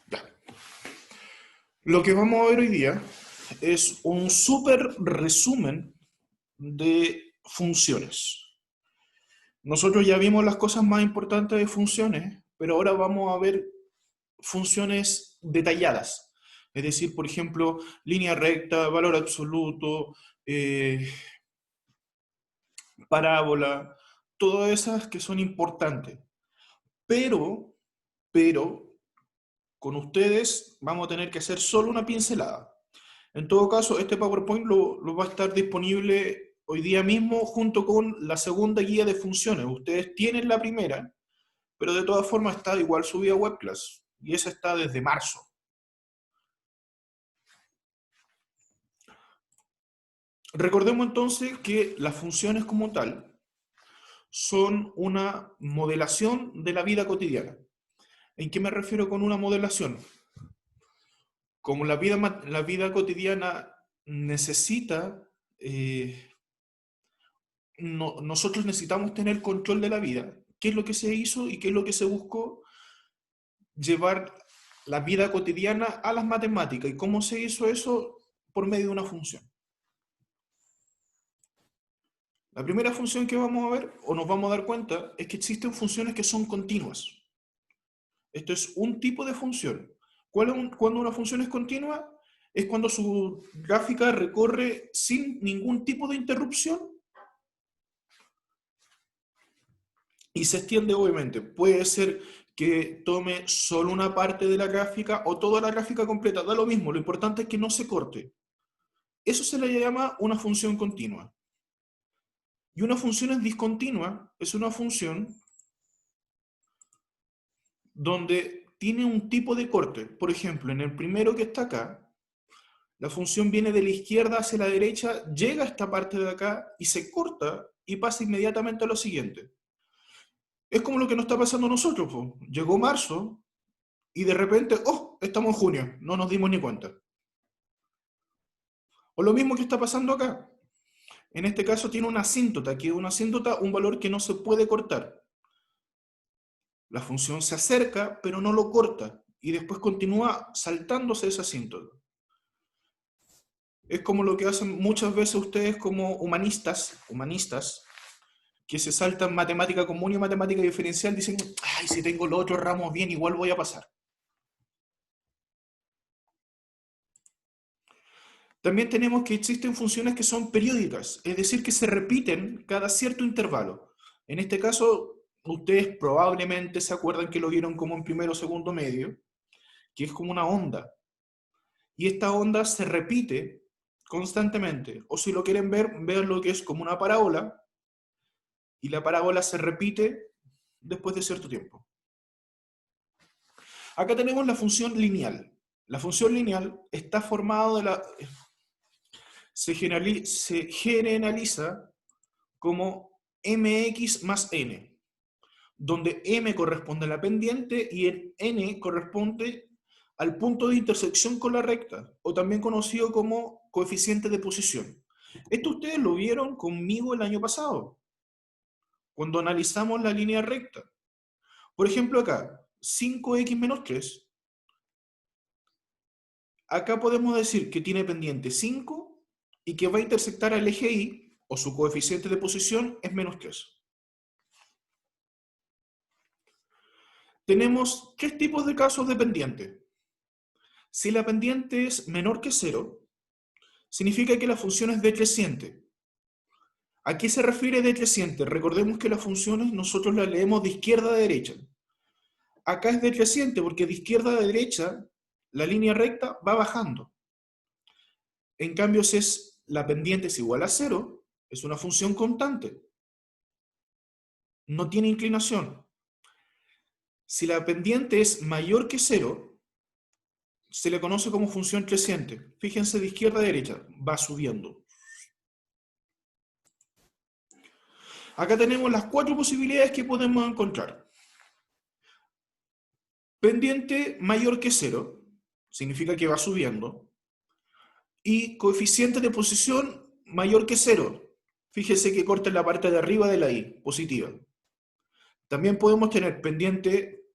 Ya. Lo que vamos a ver hoy día es un súper resumen de funciones. Nosotros ya vimos las cosas más importantes de funciones, pero ahora vamos a ver funciones detalladas. Es decir, por ejemplo, línea recta, valor absoluto, eh, parábola, todas esas que son importantes. Pero, pero, con ustedes vamos a tener que hacer solo una pincelada. En todo caso, este PowerPoint lo va a estar disponible hoy día mismo junto con la segunda guía de funciones. Ustedes tienen la primera, pero de todas formas está igual subida a WebClass. Y esa está desde marzo. Recordemos entonces que las funciones como tal son una modelación de la vida cotidiana. ¿En qué me refiero con una modelación? Como la vida cotidiana necesita, nosotros necesitamos tener control de la vida. ¿Qué es lo que se hizo y qué es lo que se buscó? Llevar la vida cotidiana a las matemáticas. ¿Y cómo se hizo eso? Por medio de una función. La primera función que vamos a ver, o nos vamos a dar cuenta, es que existen funciones que son continuas. Esto es un tipo de función. Cuando una función es continua? Es cuando su gráfica recorre sin ningún tipo de interrupción y se extiende, obviamente. Puede ser que tome solo una parte de la gráfica o toda la gráfica completa, da lo mismo, lo importante es que no se corte. Eso se le llama una función continua. Y una función discontinua es una función donde tiene un tipo de corte. Por ejemplo, en el primero que está acá, la función viene de la izquierda hacia la derecha, llega a esta parte de acá y se corta y pasa inmediatamente a lo siguiente. Es como lo que nos está pasando a nosotros. Po. Llegó marzo y de repente, ¡oh! Estamos en junio, no nos dimos ni cuenta. O lo mismo que está pasando acá. En este caso tiene una asíntota, que es una asíntota, un valor que no se puede cortar. La función se acerca, pero no lo corta, y después continúa saltándose esa asíntota. Es como lo que hacen muchas veces ustedes como humanistas, que se saltan matemática común y matemática diferencial, dicen, ay, si tengo los otros ramos bien, igual voy a pasar. También tenemos que existen funciones que son periódicas, es decir, que se repiten cada cierto intervalo. En este caso, ustedes probablemente se acuerdan que lo vieron como en primero o segundo medio, que es como una onda. Y esta onda se repite constantemente. O si lo quieren ver, vean lo que es como una parábola, y la parábola se repite después de cierto tiempo. Acá tenemos la función lineal. La función lineal está formada de la... se generaliza como mx más n, donde m corresponde a la pendiente y el n corresponde al punto de intersección con la recta, o también conocido como coeficiente de posición. Esto ustedes lo vieron conmigo el año pasado, cuando analizamos la línea recta. Por ejemplo acá, 5x menos 3, acá podemos decir que tiene pendiente 5 y que va a intersectar al eje Y, o su coeficiente de posición es menos 3. Tenemos tres tipos de casos de pendiente. Si la pendiente es menor que 0, significa que la función es decreciente. ¿A qué se refiere decreciente? Recordemos que las funciones nosotros las leemos de izquierda a derecha. Acá es decreciente porque de izquierda a derecha la línea recta va bajando. En cambio, si es la pendiente es igual a 0, es una función constante. No tiene inclinación. Si la pendiente es mayor que 0, se le conoce como función creciente. Fíjense de izquierda a derecha, va subiendo. Acá tenemos las cuatro posibilidades que podemos encontrar. Pendiente mayor que 0, significa que va subiendo. Y coeficiente de posición mayor que 0. Fíjese que corta en la parte de arriba de la I, positiva. También podemos tener pendiente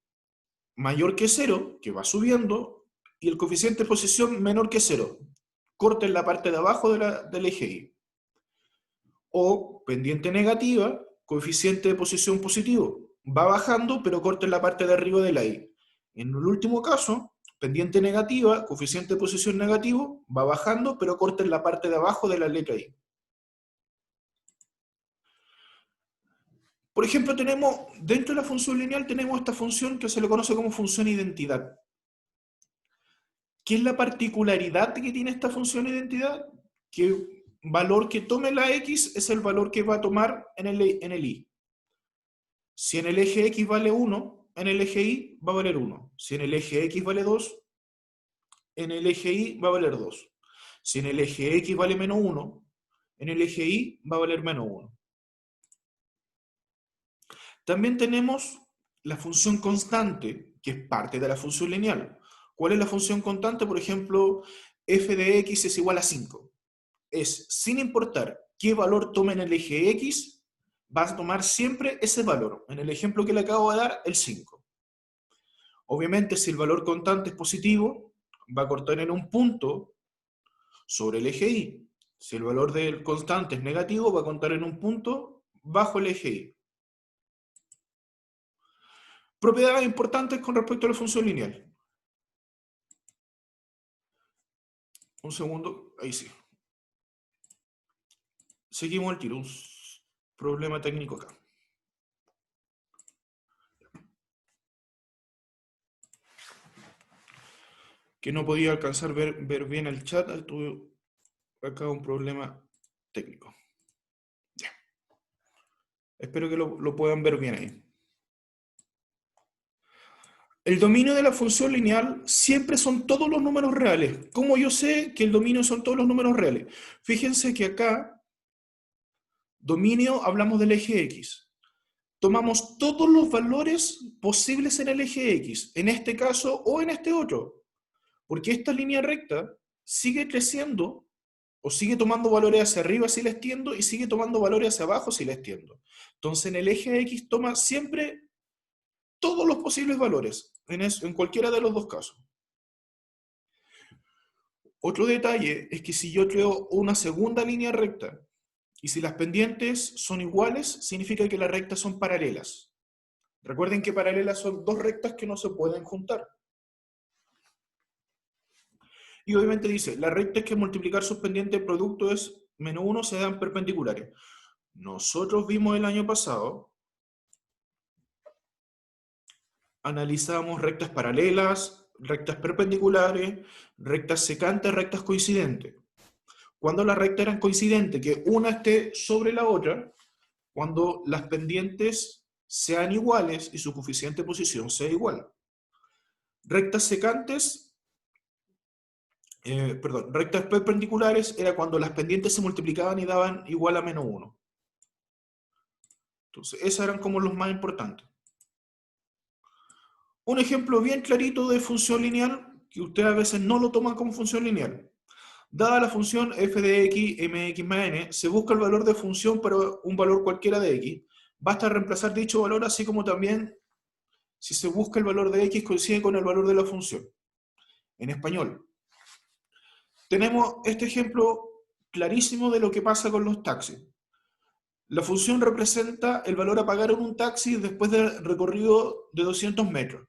mayor que 0, que va subiendo, y el coeficiente de posición menor que 0. Corten la parte de abajo del eje Y. O pendiente negativa, coeficiente de posición positivo, va bajando, pero corten la parte de arriba de la Y. En el último caso, pendiente negativa, coeficiente de posición negativo, va bajando, pero corten la parte de abajo de la letra Y. Por ejemplo, dentro de la función lineal tenemos esta función que se le conoce como función identidad. ¿Qué es la particularidad que tiene esta función identidad? Que el valor que tome la X es el valor que va a tomar en el Y. Si en el eje X vale 1, en el eje Y va a valer 1. Si en el eje X vale 2, en el eje Y va a valer 2. Si en el eje X vale menos 1, en el eje Y va a valer menos 1. También tenemos la función constante, que es parte de la función lineal. ¿Cuál es la función constante? Por ejemplo, f de x es igual a 5. Es, sin importar qué valor tome en el eje X, vas a tomar siempre ese valor. En el ejemplo que le acabo de dar, el 5. Obviamente, si el valor constante es positivo, va a cortar en un punto sobre el eje Y. Si el valor del constante es negativo, va a contar en un punto bajo el eje Y. Propiedades importantes con respecto a la función lineal. Un segundo, ahí sí. Seguimos el tiro. Un problema técnico acá. Que no podía alcanzar ver bien el chat. Tuve acá un problema técnico. Ya. Espero que lo puedan ver bien ahí. El dominio de la función lineal siempre son todos los números reales. ¿Cómo yo sé que el dominio son todos los números reales? Fíjense que acá, dominio, hablamos del eje X. Tomamos todos los valores posibles en el eje X, en este caso o en este otro. Porque esta línea recta sigue creciendo o sigue tomando valores hacia arriba si la extiendo y sigue tomando valores hacia abajo si la extiendo. Entonces en el eje X toma siempre todos los posibles valores, en cualquiera de los dos casos. Otro detalle es que si yo creo una segunda línea recta y si las pendientes son iguales, significa que las rectas son paralelas. Recuerden que paralelas son dos rectas que no se pueden juntar. Y obviamente dice, las rectas que multiplicar sus pendientes producto es menos 1 se dan perpendiculares. Nosotros vimos el año pasado, analizamos rectas paralelas, rectas perpendiculares, rectas secantes, rectas coincidentes. Cuando las rectas eran coincidentes, que una esté sobre la otra, cuando las pendientes sean iguales y su coeficiente de posición sea igual. Rectas secantes, rectas perpendiculares era cuando las pendientes se multiplicaban y daban igual a menos 1. Entonces, esos eran como los más importantes. Un ejemplo bien clarito de función lineal, que ustedes a veces no lo toman como función lineal. Dada la función f de x, mx más n, se busca el valor de función para un valor cualquiera de x. Basta reemplazar dicho valor, así como también si se busca el valor de x coincide con el valor de la función. En español. Tenemos este ejemplo clarísimo de lo que pasa con los taxis. La función representa el valor a pagar en un taxi después del recorrido de 200 metros.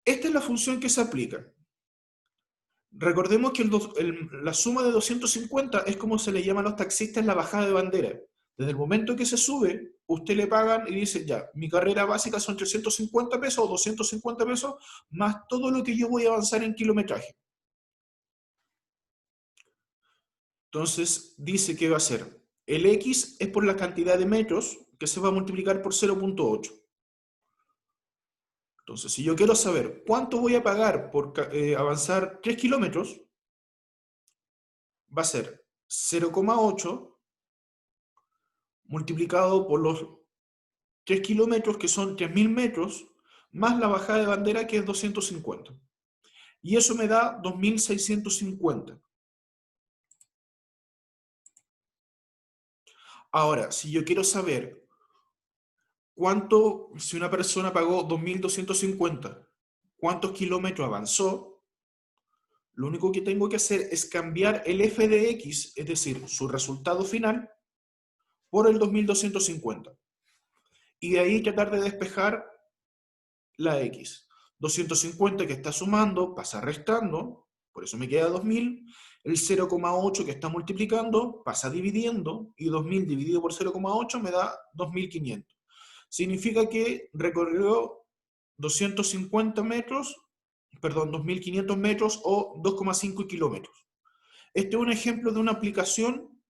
Esta es la función que se aplica. Recordemos que la suma de 250 es como se le llama a los taxistas la bajada de bandera. Desde el momento que se sube, usted le pagan y dice, ya, mi carrera básica son 350 pesos o 250 pesos, más todo lo que yo voy a avanzar en kilometraje. Entonces, dice que va a ser, el X es por la cantidad de metros que se va a multiplicar por 0.8. Entonces, si yo quiero saber cuánto voy a pagar por avanzar 3 kilómetros, va a ser 0,8 multiplicado por los 3 kilómetros, que son 3.000 metros, más la bajada de bandera, que es 250. Y eso me da 2.650. Ahora, si yo quiero saber ¿cuánto, si una persona pagó 2.250, cuántos kilómetros avanzó? Lo único que tengo que hacer es cambiar el f de x, es decir, su resultado final, por el 2.250. Y de ahí tratar de despejar la x. 250 que está sumando pasa restando, por eso me queda 2000. El 0,8 que está multiplicando pasa dividiendo, y 2000 dividido por 0,8 me da 2500. Significa que recorrió 250 metros, perdón, 2500 metros o 2,5 kilómetros. Este es un ejemplo de una aplicación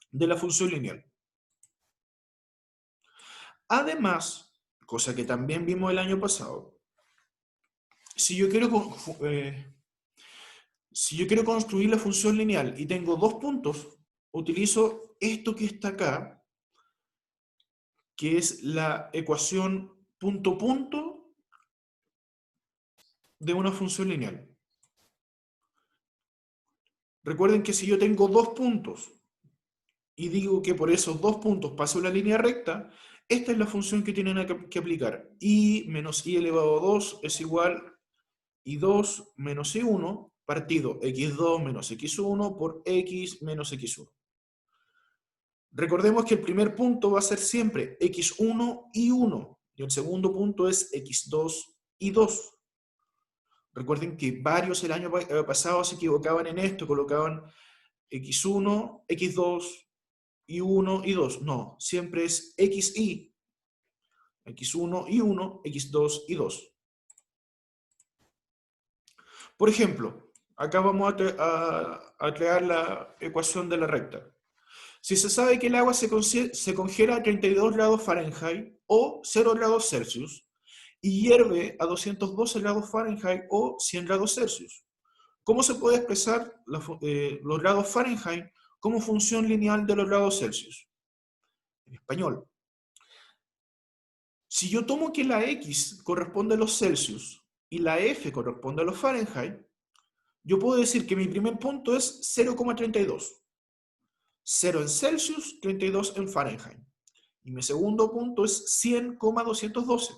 de la función lineal. Además, cosa que también vimos el año pasado, si yo quiero construir la función lineal y tengo dos puntos, utilizo esto que está acá, que es la ecuación punto punto de una función lineal. Recuerden que si yo tengo dos puntos y digo que por esos dos puntos paso la línea recta, esta es la función que tienen que aplicar. I menos i elevado a 2 es igual i2 menos i1 partido x2 menos x1 por x menos x1. Recordemos que el primer punto va a ser siempre x1 y 1, y el segundo punto es x2 y 2. Recuerden que varios el año pasado se equivocaban en esto, colocaban x1, x2, y 1 y 2. No, siempre es xy, x1 y 1, x2 y 2. Por ejemplo, acá vamos a crear la ecuación de la recta. Si se sabe que el agua se congela a 32 grados Fahrenheit o 0 grados Celsius y hierve a 212 grados Fahrenheit o 100 grados Celsius, ¿cómo se puede expresar los grados Fahrenheit como función lineal de los grados Celsius? En español. Si yo tomo que la x corresponde a los Celsius y la f corresponde a los Fahrenheit, yo puedo decir que mi primer punto es 0,32. 0 en Celsius, 32 en Fahrenheit. Y mi segundo punto es 100,212.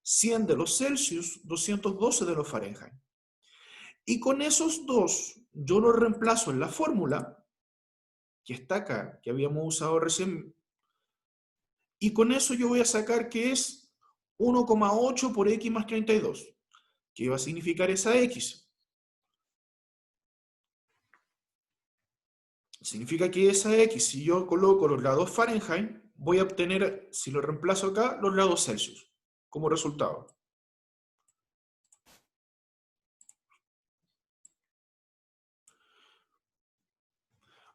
100 de los Celsius, 212 de los Fahrenheit. Y con esos dos, yo los reemplazo en la fórmula, que está acá, que habíamos usado recién. Y con eso yo voy a sacar que es 1,8 por x más 32. ¿Qué va a significar esa x? Significa que esa x, si yo coloco los grados Fahrenheit, voy a obtener, si lo reemplazo acá, los grados Celsius como resultado.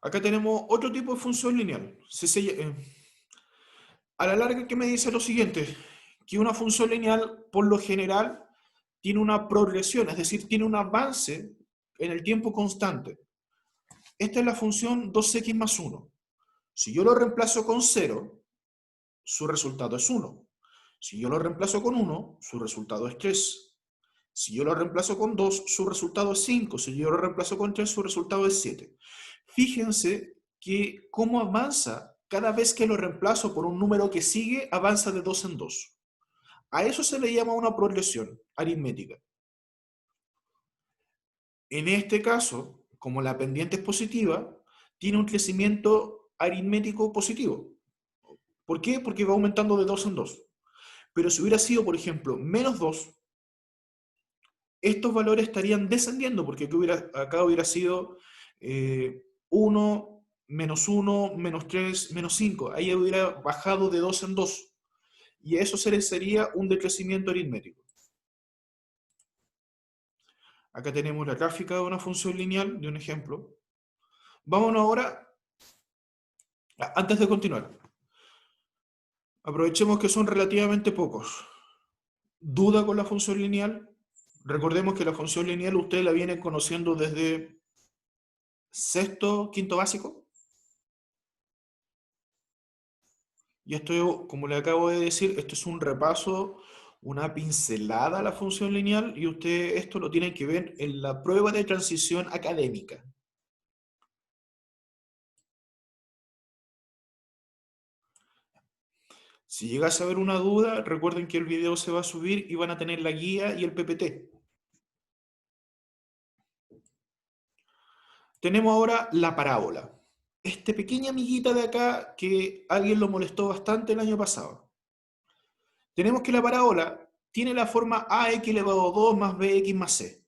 Acá tenemos otro tipo de función lineal. A la larga, ¿qué me dice lo siguiente? Que una función lineal, por lo general, tiene una progresión, es decir, tiene un avance en el tiempo constante. Esta es la función 2x más 1. Si yo lo reemplazo con 0, su resultado es 1. Si yo lo reemplazo con 1, su resultado es 3. Si yo lo reemplazo con 2, su resultado es 5. Si yo lo reemplazo con 3, su resultado es 7. Fíjense que cómo avanza cada vez que lo reemplazo por un número que sigue, avanza de 2 en 2. A eso se le llama una progresión aritmética. En este caso, como la pendiente es positiva, tiene un crecimiento aritmético positivo. ¿Por qué? Porque va aumentando de 2 en 2. Pero si hubiera sido, por ejemplo, menos 2, estos valores estarían descendiendo, porque acá hubiera sido 1, menos 1, menos 3, menos 5. Ahí hubiera bajado de 2 en 2. Y eso sería un decrecimiento aritmético. Acá tenemos la gráfica de una función lineal, de un ejemplo. Vámonos ahora, antes de continuar, aprovechemos que son relativamente pocos. ¿Duda con la función lineal? Recordemos que la función lineal usted la viene conociendo desde sexto, quinto básico. Y esto, como le acabo de decir, esto es un repaso, una pincelada a la función lineal, y usted esto lo tiene que ver en la prueba de transición académica. Si llegase a haber una duda, recuerden que el video se va a subir y van a tener la guía y el PPT. Tenemos ahora la parábola. Esta pequeña amiguita de acá que alguien lo molestó bastante el año pasado. Tenemos que la parábola tiene la forma ax elevado a 2 más bx más c.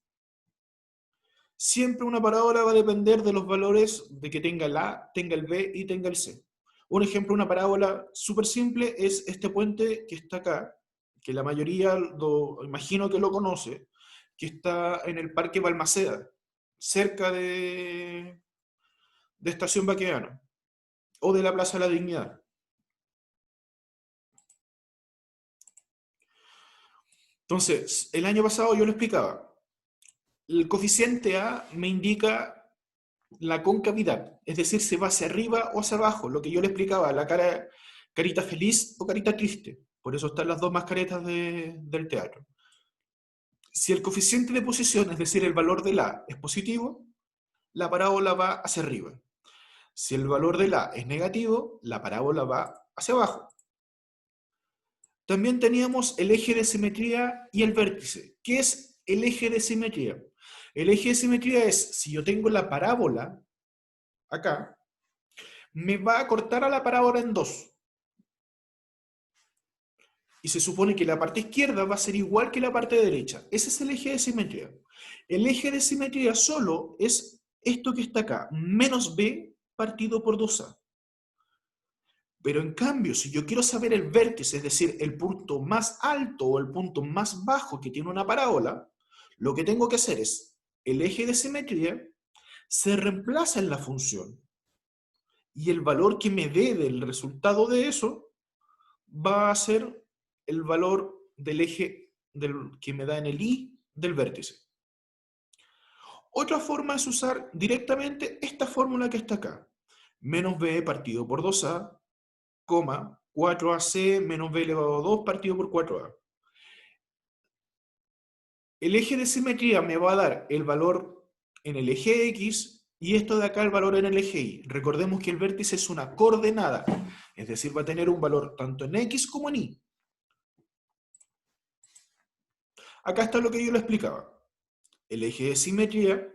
Siempre una parábola va a depender de los valores de que tenga el a, tenga el b y tenga el c. Un ejemplo, una parábola súper simple es este puente que está acá, que la mayoría imagino que lo conoce, que está en el Parque Balmaceda, cerca de Estación Baqueano, o de la Plaza de la Dignidad. Entonces, el año pasado yo lo explicaba. El coeficiente A me indica la concavidad, es decir, se va hacia arriba o hacia abajo, lo que yo le explicaba, la carita feliz o carita triste. Por eso están las dos mascaretas del teatro. Si el coeficiente de posición, es decir, el valor del A es positivo, la parábola va hacia arriba. Si el valor del A es negativo, la parábola va hacia abajo. También teníamos el eje de simetría y el vértice. ¿Qué es el eje de simetría? El eje de simetría es, si yo tengo la parábola acá, me va a cortar a la parábola en dos. Y se supone que la parte izquierda va a ser igual que la parte derecha. Ese es el eje de simetría. El eje de simetría solo es esto que está acá, menos b partido por 2a. Pero en cambio, si yo quiero saber el vértice, es decir, el punto más alto o el punto más bajo que tiene una parábola, lo que tengo que hacer es, el eje de simetría se reemplaza en la función. Y el valor que me dé del resultado de eso va a ser el valor del eje que me da en el i del vértice. Otra forma es usar directamente esta fórmula que está acá. Menos b partido por 2a, 4ac menos b elevado a 2 partido por 4a. El eje de simetría me va a dar el valor en el eje X y esto de acá el valor en el eje Y. Recordemos que el vértice es una coordenada, es decir, va a tener un valor tanto en X como en Y. Acá está lo que yo le explicaba. El eje de simetría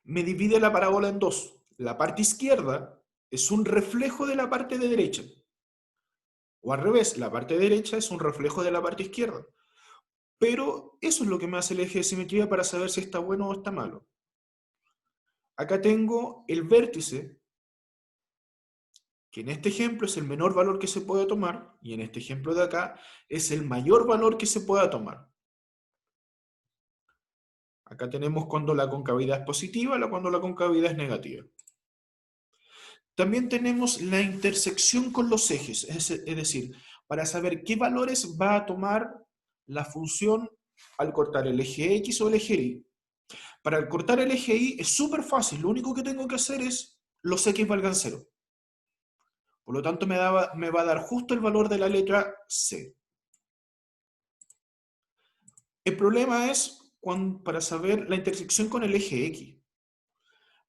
me divide la parábola en dos. La parte izquierda es un reflejo de la parte de derecha. O al revés, la parte derecha es un reflejo de la parte izquierda. Pero eso es lo que me hace el eje de simetría para saber si está bueno o está malo. Acá tengo el vértice, que en este ejemplo es el menor valor que se puede tomar, y en este ejemplo de acá es el mayor valor que se pueda tomar. Acá tenemos cuando la concavidad es positiva, cuando la concavidad es negativa. También tenemos la intersección con los ejes, es decir, para saber qué valores va a tomar la función al cortar el eje X o el eje Y. Para cortar el eje Y es súper fácil, lo único que tengo que hacer es los X valgan 0. Por lo tanto me va a dar justo el valor de la letra C. El problema es para saber la intersección con el eje X.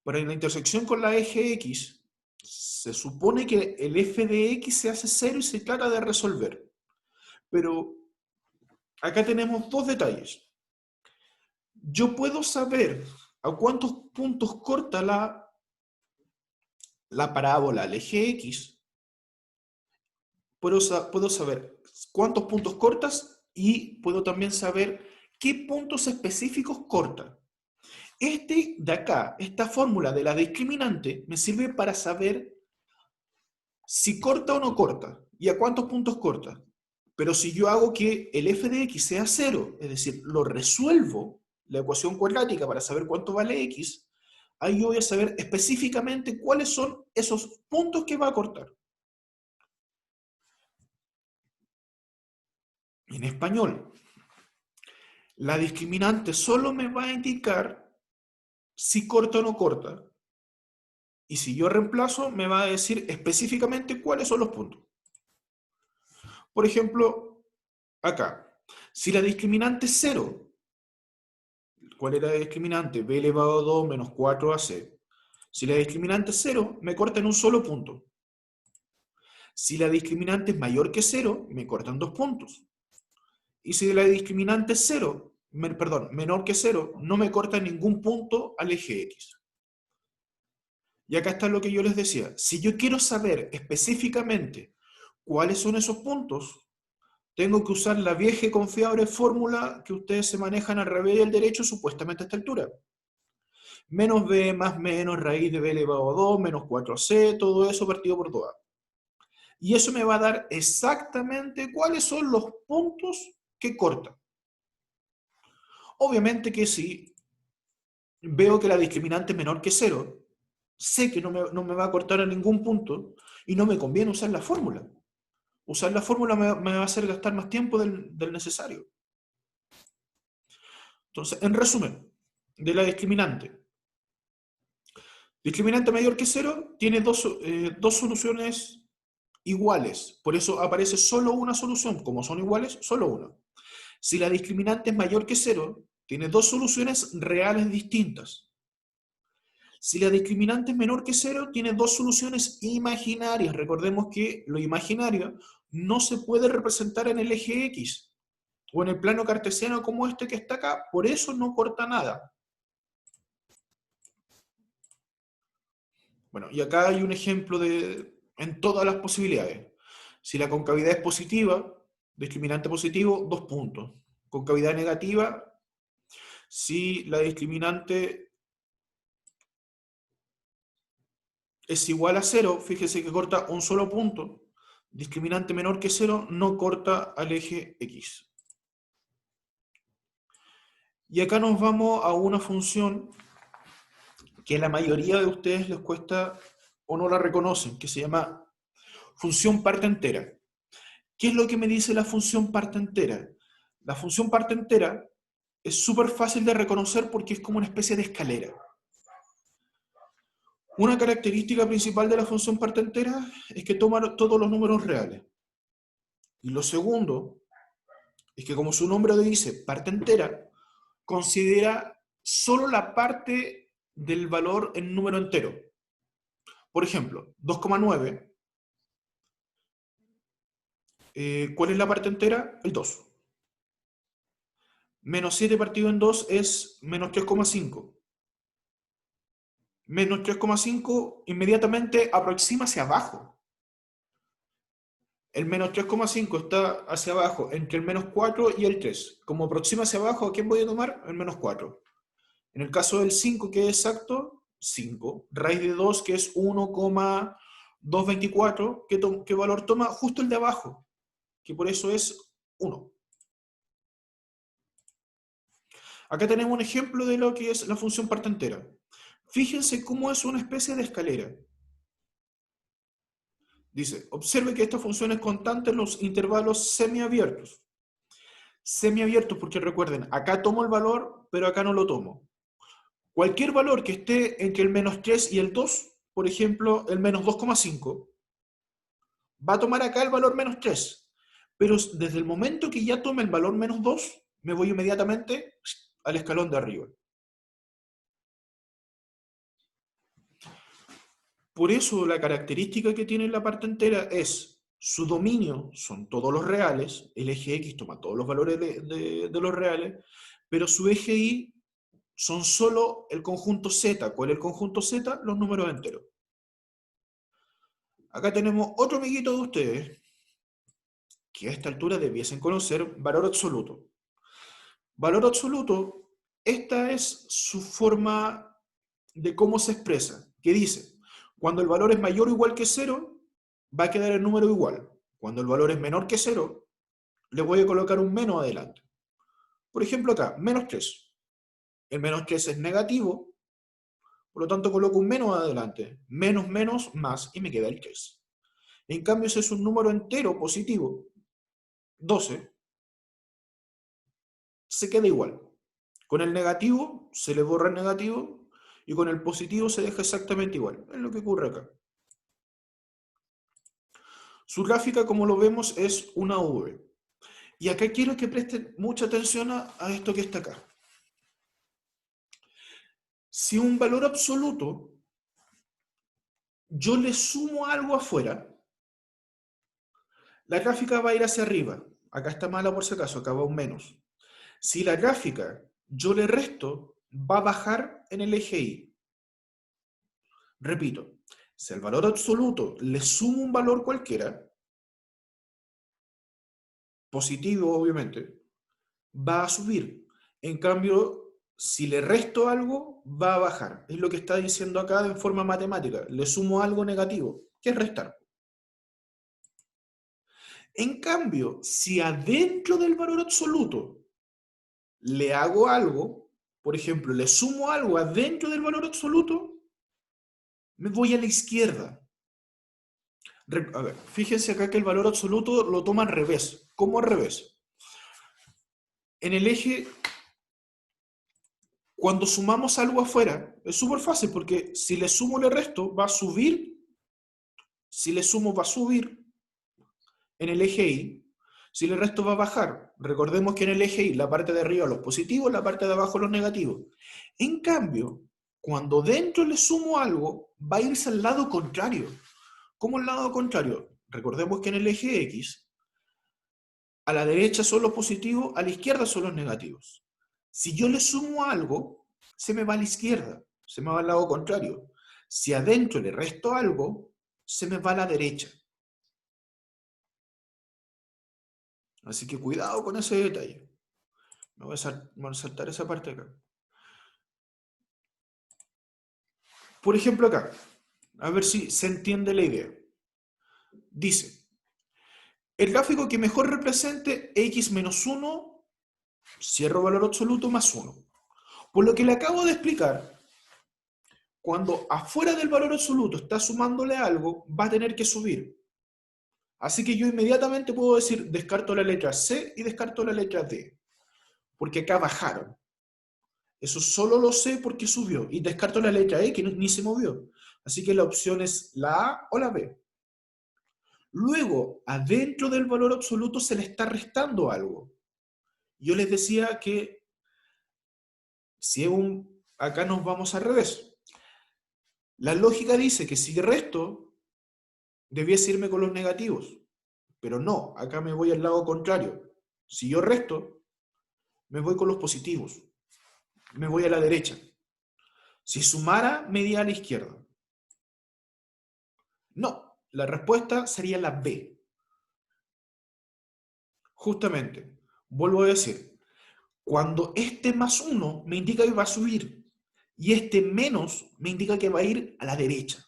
Para la intersección con la eje X, se supone que el f de x se hace 0 y se trata de resolver. Pero acá tenemos dos detalles. Yo puedo saber a cuántos puntos corta la parábola al eje X. Puedo saber cuántos puntos cortas y puedo también saber qué puntos específicos corta. Este de acá, esta fórmula de la discriminante, me sirve para saber si corta o no corta y a cuántos puntos corta. Pero si yo hago que el f de x sea 0, es decir, lo resuelvo, la ecuación cuadrática para saber cuánto vale x, ahí yo voy a saber específicamente cuáles son esos puntos que va a cortar. En español, la discriminante solo me va a indicar si corta o no corta. Y si yo reemplazo, me va a decir específicamente cuáles son los puntos. Por ejemplo, acá, si la discriminante es 0, ¿cuál era la discriminante? B elevado a 2 menos 4ac. Si la discriminante es 0, me corta en un solo punto. Si la discriminante es mayor que 0, me cortan 2 puntos. Y si la discriminante es 0, perdón, menor que 0, no me corta ningún punto al eje X. Y acá está lo que yo les decía. Si yo quiero saber específicamente cuáles son esos puntos, tengo que usar la vieja y confiable fórmula que ustedes se manejan al revés y al derecho supuestamente a esta altura. Menos b más menos raíz de b elevado a 2, menos 4c, todo eso partido por 2a. Y eso me va a dar exactamente cuáles son los puntos que cortan. Obviamente que si veo que la discriminante es menor que 0, sé que no me va a cortar a ningún punto y no me conviene usar la fórmula. Usar la fórmula me va a hacer gastar más tiempo del necesario. Entonces, en resumen, de la discriminante. Discriminante mayor que 0 tiene dos soluciones iguales. Por eso aparece solo una solución. Como son iguales, solo una. Si la discriminante es mayor que 0, tiene dos soluciones reales distintas. Si la discriminante es menor que 0, tiene dos soluciones imaginarias. Recordemos que lo imaginario no se puede representar en el eje X o en el plano cartesiano como este que está acá, por eso no corta nada. Bueno, y acá hay un ejemplo en todas las posibilidades. Si la concavidad es positiva, discriminante positivo, 2 puntos. Concavidad negativa, si la discriminante es igual a 0, fíjese que corta un solo punto. Discriminante menor que 0 no corta al eje X. Y acá nos vamos a una función que la mayoría de ustedes les cuesta o no la reconocen, que se llama función parte entera. ¿Qué es lo que me dice la función parte entera? La función parte entera es súper fácil de reconocer porque es como una especie de escalera. Una característica principal de la función parte entera es que toma todos los números reales. Y lo segundo es que, como su nombre lo dice, parte entera, considera solo la parte del valor en número entero. Por ejemplo, 2,9. ¿Cuál es la parte entera? El 2. Menos 7 partido en 2 es menos 3,5. Menos 3,5 inmediatamente aproxima hacia abajo. El menos 3,5 está hacia abajo entre el menos 4 y el 3. Como aproxima hacia abajo, ¿a quién voy a tomar? El menos 4. En el caso del 5, que es exacto, 5. Raíz de 2, que es 1,224, ¿qué valor toma? Justo el de abajo, que por eso es 1. Acá tenemos un ejemplo de lo que es la función parte entera. Fíjense cómo es una especie de escalera. Dice, observe que esta función es constante en los intervalos semiabiertos. Semiabiertos porque recuerden, acá tomo el valor, pero acá no lo tomo. Cualquier valor que esté entre el menos 3 y el 2, por ejemplo, el menos 2,5, va a tomar acá el valor menos 3. Pero desde el momento que ya tome el valor menos 2, me voy inmediatamente al escalón de arriba. Por eso la característica que tiene la parte entera es su dominio, son todos los reales, el eje X toma todos los valores de los reales, pero su eje Y son solo el conjunto Z. ¿Cuál es el conjunto Z? Los números enteros. Acá tenemos otro amiguito de ustedes, que a esta altura debiesen conocer, valor absoluto. Valor absoluto, esta es su forma de cómo se expresa, que dice, cuando el valor es mayor o igual que 0, va a quedar el número igual. Cuando el valor es menor que 0, le voy a colocar un menos adelante. Por ejemplo acá, menos 3. El menos 3 es negativo, por lo tanto coloco un menos adelante. Menos, menos, más, y me queda el 3. En cambio, si es un número entero positivo, 12, se queda igual. Con el negativo se le borra el negativo y con el positivo se deja exactamente igual. Es lo que ocurre acá. Su gráfica, como lo vemos, es una V. Y acá quiero que presten mucha atención a esto que está acá. Si un valor absoluto, yo le sumo algo afuera, La gráfica va a ir hacia arriba. Acá está mala por si acaso, acá va un menos. Si la gráfica yo le resto, va a bajar en el eje Y. Repito, si al valor absoluto le sumo un valor cualquiera, positivo obviamente, va a subir. En cambio, si le resto algo, va a bajar. Es lo que está diciendo acá en forma matemática. Le sumo algo negativo, que es restar. En cambio, si adentro del valor absoluto le hago algo, por ejemplo, le sumo algo adentro del valor absoluto, me voy a la izquierda. A ver, fíjense acá que el valor absoluto lo toma al revés. ¿Cómo al revés? En el eje, cuando sumamos algo afuera, es súper fácil porque si le sumo le resto, va a subir. Si le sumo va a subir en el eje Y. Si le resto va a bajar. Recordemos que en el eje Y la parte de arriba los positivos, la parte de abajo los negativos. En cambio, cuando dentro le sumo algo, va a irse al lado contrario. ¿Cómo el lado contrario? Recordemos que en el eje X, a la derecha son los positivos, a la izquierda son los negativos. Si yo le sumo algo, se me va a la izquierda, se me va al lado contrario. Si adentro le resto algo, se me va a la derecha. Así que cuidado con ese detalle. Me voy a saltar esa parte acá. Por ejemplo acá, a ver si se entiende la idea. Dice, el gráfico que mejor represente x menos 1, cierro valor absoluto, más 1. Por lo que le acabo de explicar, cuando afuera del valor absoluto está sumándole algo, va a tener que subir. Así que yo inmediatamente puedo decir, descarto la letra C y descarto la letra D, porque acá bajaron. Eso solo lo sé porque subió. Y descarto la letra E, que ni se movió. Así que la opción es la A o la B. Luego, adentro del valor absoluto se le está restando algo. Yo les decía que si acá nos vamos al revés. La lógica dice que si resto, debiese irme con los negativos. Pero no, acá me voy al lado contrario. Si yo resto, me voy con los positivos. Me voy a la derecha. Si sumara, me iría a la izquierda. No, la respuesta sería la B. Justamente, vuelvo a decir, cuando este más 1 me indica que va a subir y este menos me indica que va a ir a la derecha.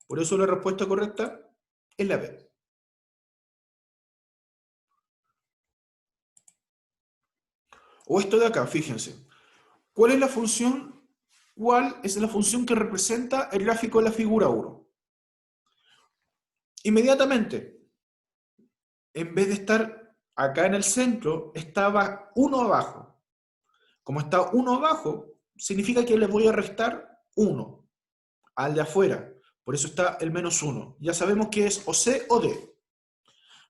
Por eso la respuesta correcta es la B. O esto de acá, fíjense. ¿Cuál es la función? ¿Cuál es la función que representa el gráfico de la figura 1? Inmediatamente, en vez de estar acá en el centro, estaba 1 abajo. Como está 1 abajo, significa que le voy a restar 1 al de afuera. Por eso está el menos 1. Ya sabemos que es o C o D.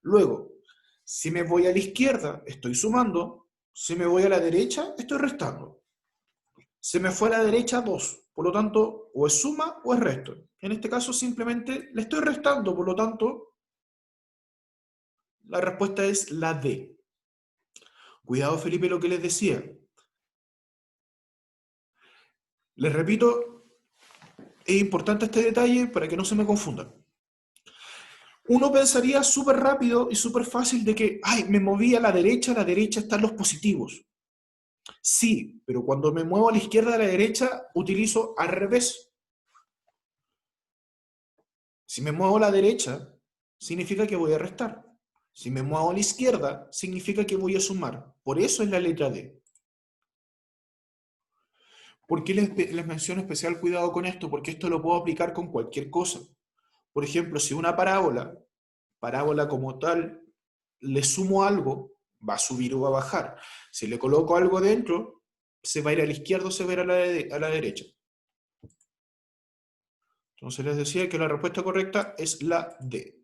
Luego, si me voy a la izquierda, estoy sumando. Si me voy a la derecha, estoy restando. Se me fue a la derecha 2. Por lo tanto, o es suma o es resto. En este caso simplemente le estoy restando. Por lo tanto, la respuesta es la D. Cuidado, Felipe, lo que les decía. Les repito, es importante este detalle para que no se me confundan. Uno pensaría súper rápido y súper fácil de que, ay, me moví a la derecha están los positivos. Sí, pero cuando me muevo a la izquierda, a la derecha, utilizo al revés. Si me muevo a la derecha, significa que voy a restar. Si me muevo a la izquierda, significa que voy a sumar. Por eso es la letra D. ¿Por qué les menciono especial cuidado con esto? Porque esto lo puedo aplicar con cualquier cosa. Por ejemplo, si una parábola como tal, le sumo algo, va a subir o va a bajar. Si le coloco algo dentro, se va a ir a la izquierda o se va a ir a la derecha. Entonces les decía que la respuesta correcta es la D.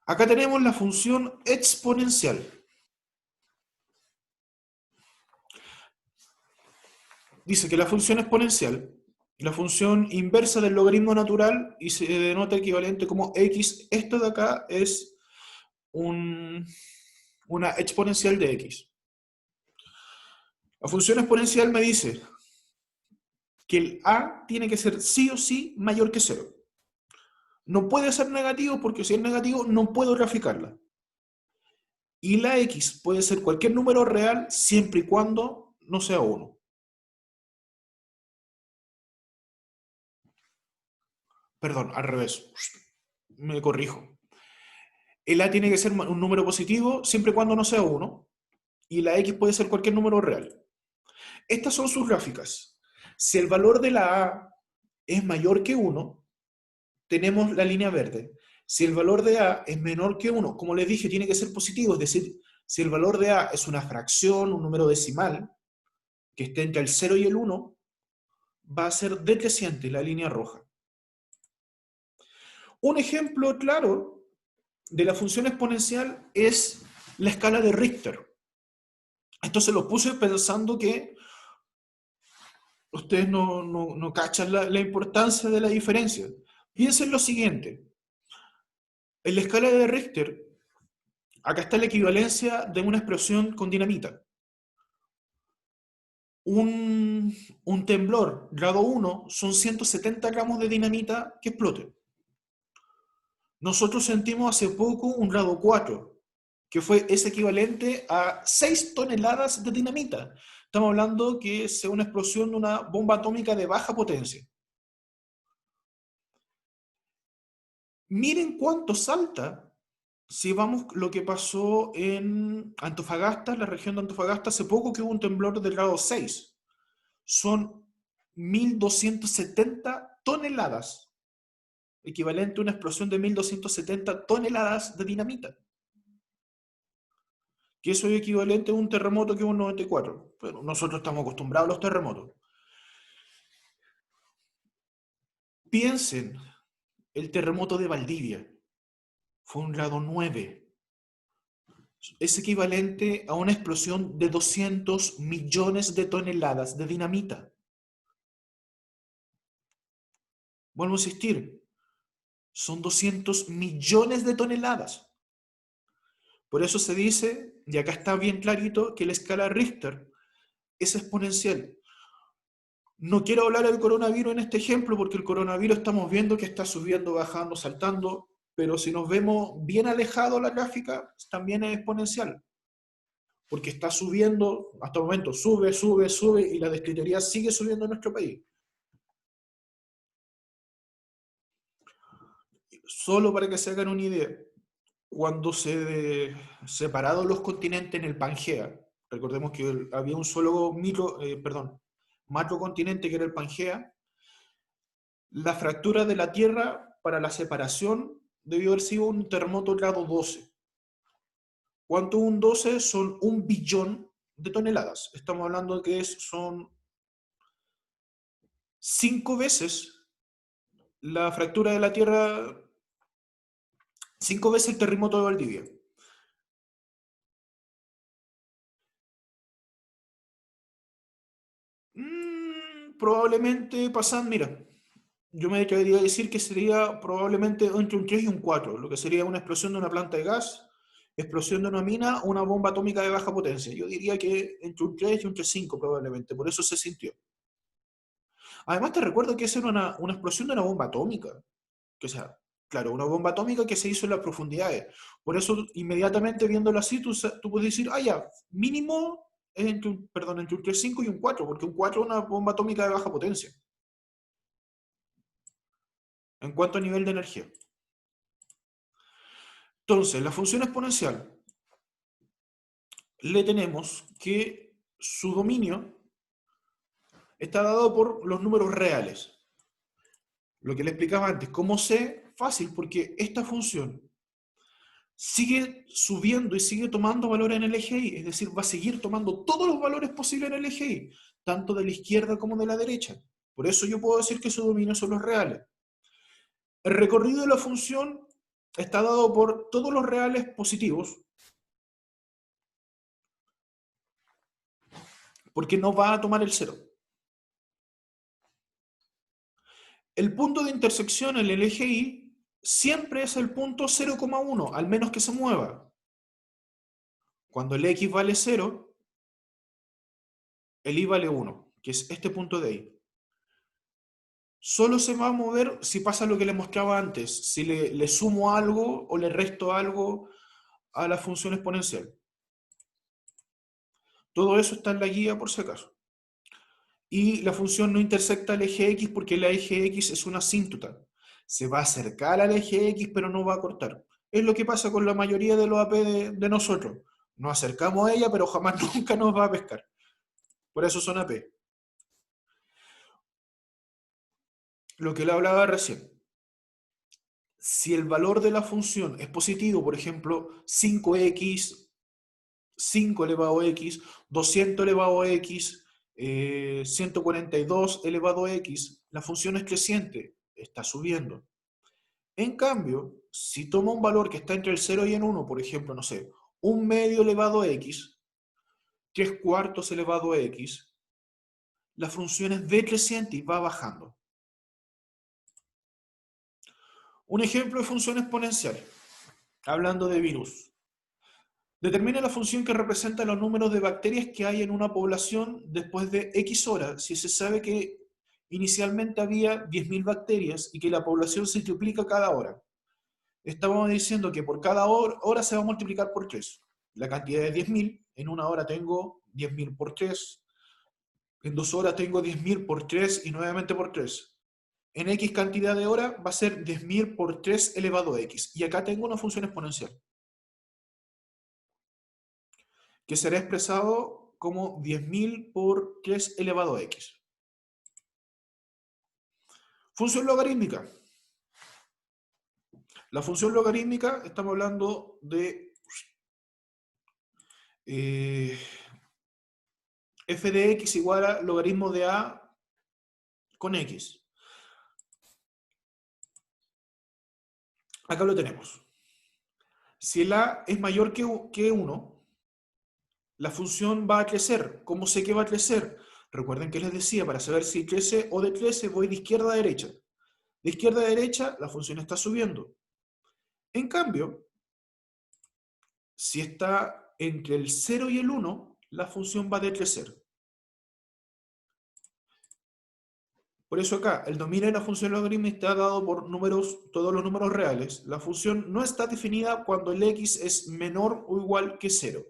Acá tenemos la función exponencial. Dice que la función exponencial la función inversa del logaritmo natural y se denota equivalente como x. Esto de acá es una exponencial de x. La función exponencial me dice que el a tiene que ser sí o sí mayor que 0. No puede ser negativo porque si es negativo no puedo graficarla. Y la x puede ser cualquier número real siempre y cuando no sea 1. Perdón, al revés. Me corrijo. El a tiene que ser un número positivo siempre y cuando no sea 1. Y la x puede ser cualquier número real. Estas son sus gráficas. Si el valor de la a es mayor que 1, tenemos la línea verde. Si el valor de a es menor que 1, como les dije, tiene que ser positivo, es decir, si el valor de a es una fracción, un número decimal, que esté entre el 0 y el 1, va a ser decreciente la línea roja. Un ejemplo claro de la función exponencial es la escala de Richter. Esto se lo puse pensando que ustedes no cachan la importancia de la diferencia. Piensen lo siguiente. En la escala de Richter, acá está la equivalencia de una explosión con dinamita. Un temblor grado 1 son 170 gramos de dinamita que explote. Nosotros sentimos hace poco un grado 4, que es equivalente a 6 toneladas de dinamita. Estamos hablando que sea una explosión de una bomba atómica de baja potencia. Miren cuánto salta si vamos lo que pasó en Antofagasta, la región de Antofagasta, hace poco que hubo un temblor de grado 6. Son 1.270 toneladas, equivalente a una explosión de 1.270 toneladas de dinamita. Que eso es equivalente a un terremoto que es un 94. Pero nosotros estamos acostumbrados a los terremotos. Piensen, el terremoto de Valdivia fue un grado 9. Es equivalente a una explosión de 200 millones de toneladas de dinamita. Vuelvo a insistir, son 200 millones de toneladas. Por eso se dice, y acá está bien clarito, que la escala Richter es exponencial. No quiero hablar del coronavirus en este ejemplo porque el coronavirus estamos viendo que está subiendo, bajando, saltando, pero si nos vemos bien alejado la gráfica, también es exponencial, porque está subiendo, hasta el momento sube, sube, sube, y la descritería sigue subiendo en nuestro país. Solo para que se hagan una idea, cuando se separaron los continentes en el Pangea, recordemos que había un solo macrocontinente que era el Pangea, la fractura de la Tierra para la separación debió haber sido un terremoto grado 12. ¿Cuánto un 12? Son 1 billón de toneladas. Estamos hablando de que son 5 veces la fractura de la Tierra, 5 veces el terremoto de Valdivia. Probablemente pasan, mira, yo me atrevería a decir que sería probablemente entre un 3 y un 4, lo que sería una explosión de una planta de gas, explosión de una mina o una bomba atómica de baja potencia. Yo diría que entre un 3 y un 3,5 probablemente, por eso se sintió. Además te recuerdo que esa era una explosión de una bomba atómica, que sea, claro, una bomba atómica que se hizo en las profundidades. Por eso inmediatamente viéndolo así, tú puedes decir, ah, ya, mínimo es entre un 3,5 y un 4, porque un 4 es una bomba atómica de baja potencia, en cuanto a nivel de energía. Entonces, la función exponencial le tenemos que su dominio está dado por los números reales. Lo que le explicaba antes, ¿cómo sé? Fácil, porque esta función sigue subiendo y sigue tomando valor en el eje Y, es decir, va a seguir tomando todos los valores posibles en el eje Y, tanto de la izquierda como de la derecha. Por eso yo puedo decir que su dominio son los reales. El recorrido de la función está dado por todos los reales positivos, porque no va a tomar el cero. El punto de intersección en el eje Y siempre es el punto 0,1, al menos que se mueva. Cuando el X vale 0, el Y vale 1, que es este punto de ahí. Solo se va a mover si pasa lo que le mostraba antes, si le sumo algo o le resto algo a la función exponencial. Todo eso está en la guía por si acaso. Y la función no intersecta el eje X porque el eje X es una asíntota. Se va a acercar al eje X pero no va a cortar. Es lo que pasa con la mayoría de los AP de nosotros. Nos acercamos a ella pero jamás nunca nos va a pescar. Por eso son AP. Lo que le hablaba recién. Si el valor de la función es positivo, por ejemplo, 5x, 5 elevado a x, 200 elevado a x, 142 elevado a x, la función es creciente, está subiendo. En cambio, si toma un valor que está entre el 0 y el 1, por ejemplo, no sé, 1/2 elevado a x, 3/4 elevado a x, la función es decreciente y va bajando. Un ejemplo de función exponencial, hablando de virus. Determina la función que representa los números de bacterias que hay en una población después de X horas, si se sabe que inicialmente había 10.000 bacterias y que la población se triplica cada hora. Estábamos diciendo que por cada hora se va a multiplicar por 3. La cantidad es 10.000, en una hora tengo 10.000 por 3, en 2 horas tengo 10.000 por 3 y nuevamente por 3. En X cantidad de horas va a ser 10.000 por 3 elevado a X. Y acá tengo una función exponencial, que será expresado como 10.000 por 3 elevado a x. Función logarítmica. La función logarítmica, estamos hablando de f de x igual a logaritmo de a con x. Acá lo tenemos. Si el a es mayor que 1, la función va a crecer. ¿Cómo sé que va a crecer? Recuerden que les decía, para saber si crece o decrece, voy de izquierda a derecha. De izquierda a derecha, la función está subiendo. En cambio, si está entre el 0 y el 1, la función va a decrecer. Por eso acá, el dominio de la función logarítmica está dado por números, todos los números reales. La función no está definida cuando el x es menor o igual que 0.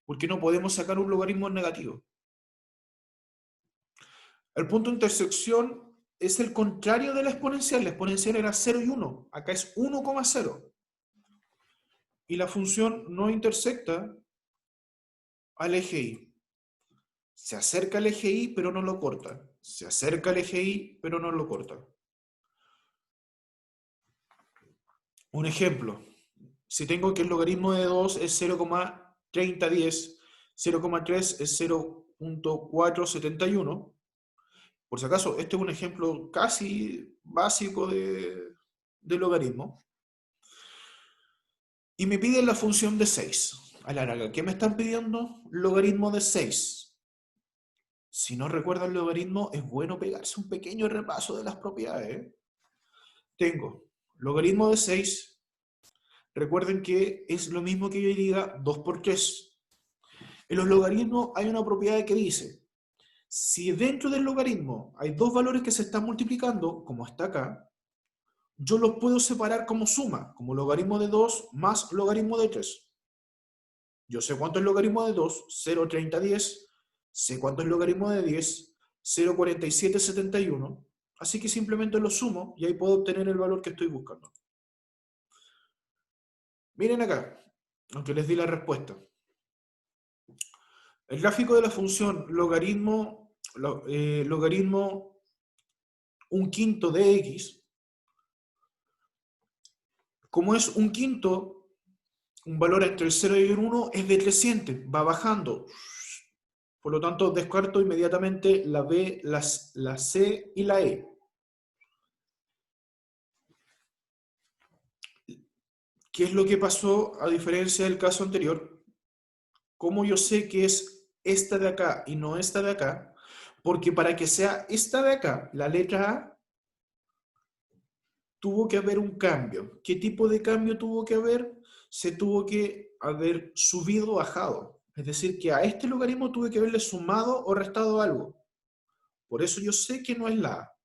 Porque no podemos sacar un logaritmo negativo. El punto de intersección es el contrario de la exponencial. La exponencial era 0 y 1. Acá es 1,0. Y la función no intersecta al eje y. Se acerca al eje y, pero no lo corta. Se acerca al eje y, pero no lo corta. Un ejemplo. Si tengo que el logaritmo de 2 es 0,3010, 0,3 es 0,471. Por si acaso, este es un ejemplo casi básico de logaritmo. Y me piden la función de 6. A la larga, ¿qué me están pidiendo? Logaritmo de 6. Si no recuerdan el logaritmo, es bueno pegarse un pequeño repaso de las propiedades. Tengo logaritmo de 6. Recuerden que es lo mismo que yo diga 2 por 3. En los logaritmos hay una propiedad que dice, si dentro del logaritmo hay dos valores que se están multiplicando, como está acá, yo los puedo separar como suma, como logaritmo de 2 más logaritmo de 3. Yo sé cuánto es logaritmo de 2, 0,3010. Sé cuánto es logaritmo de 10, 0,4771. Así que simplemente lo sumo y ahí puedo obtener el valor que estoy buscando. Miren acá, aunque les di la respuesta. El gráfico de la función logaritmo 1/5 de x, como es 1/5, un valor entre el 0 y el 1 es decreciente, va bajando. Por lo tanto, descarto inmediatamente la B, la C y la E. ¿Qué es lo que pasó a diferencia del caso anterior? ¿Cómo yo sé que es esta de acá y no esta de acá? Porque para que sea esta de acá, la letra A, tuvo que haber un cambio. ¿Qué tipo de cambio tuvo que haber? Se tuvo que haber subido o bajado. Es decir, que a este logaritmo tuve que haberle sumado o restado algo. Por eso yo sé que no es la A.